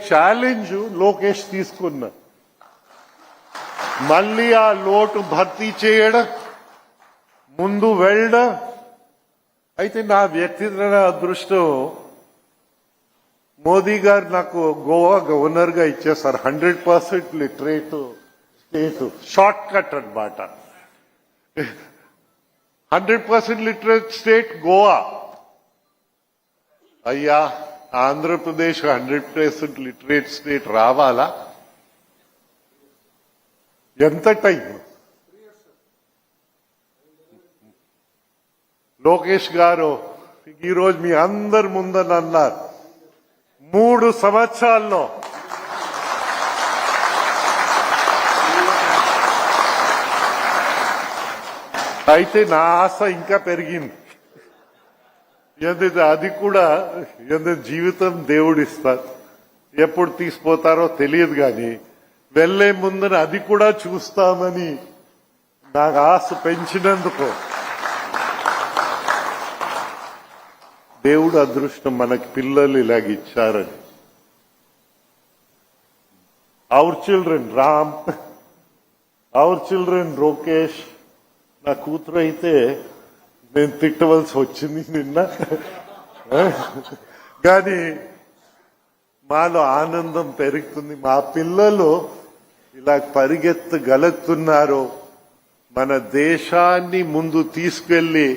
Challenge Lokesh తీసుకున్నా మళ్ళీ ఆ లోటు భర్తీ చేయడం ముందు వెళ్ళడం. అయితే నా వ్యక్తిగత అదృష్టం మోదీ గారు నాకు గోవా గవర్నర్ గా ఇచ్చేసారు. 100% లిటరేట్ స్టేట్, షార్ట్ కట్ అన్నమాట. 100% లిటరేట్ స్టేట్ గోవా. అయ్యా ఆంధ్రప్రదేశ్ 100% లిటరేట్ స్టేట్ రావాలా? ఎంత టైం? లోకేష్ గారు ఈరోజు మీ అందరి ముందని అన్నారు 3 సంవత్సరాల్లో అయితే నా ఆశ ఇంకా పెరిగింది. అది కూడా జీవితం దేవుడిస్తారు, ఎప్పుడు తీసుకుపోతారో తెలియదు, కానీ వెళ్లే ముందున అది కూడా చూస్తామని నాకు ఆశ పెంచినందుకు దేవుడు అదృష్టం మనకి పిల్లలు ఇలాగిచ్చారని. Our children Ram, our children Lokesh. నా కూతురు అయితే నేను తిట్టవలసి వచ్చింది నిన్న, కానీ మాలో ఆనందం పెరుగుతుంది. మా పిల్లలు ఇలా పరిగెత్తగలుగుతున్నారు. మన దేశాన్ని ముందు తీసుకెళ్లి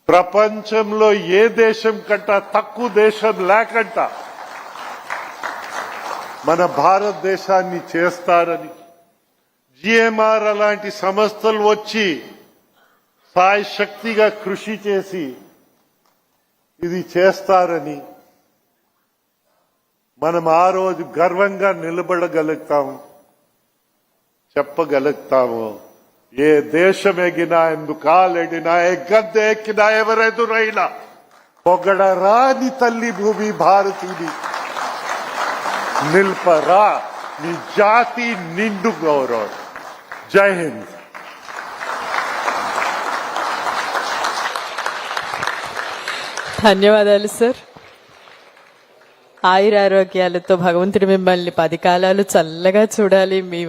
ప్రపంచంలో ఏ దేశం కంటే తక్కువ దేశం లేకంట మన భారతదేశాన్ని చేస్తారని, జిఎంఆర్ అలాంటి సంస్థలు వచ్చి సాయశక్తిగా కృషి చేసి ఇది చేస్తారని మనం ఆ రోజు గర్వంగా నిలబడగలుగుతాము, చెప్పగలుగుతాము. ఏ దేశం ఎగినా, ఎందుకాలెడినా, ఏ గద్దె ఎక్కినా, ఎవరెదురైనా పొగడరాని తల్లి భూమి భారతీయుని నిల్పరా నీ జాతి నిండు గౌరవం. జై హింద్. ధన్యవాదాలు సార్. ఆయురారోగ్యాలతో భగవంతుడు మిమ్మల్ని 10 కాలాలు చల్లగా చూడాలి. మీ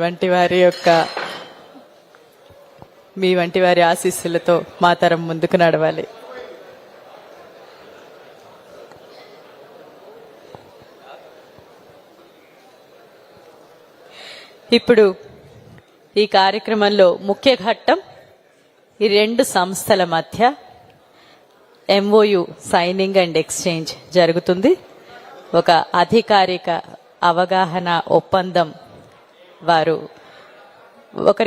వంటి వారి ఆశీస్సులతో మా తరం ముందుకు నడవాలి. ఇప్పుడు ఈ కార్యక్రమంలో ముఖ్య ఘట్టం ఈ 2 సంస్థల మధ్య MOU సైనింగ్ అండ్ ఎక్స్చేంజ్ జరుగుతుంది. ఒక అధికారిక అవగాహన ఒప్పందం వారు ఒకరి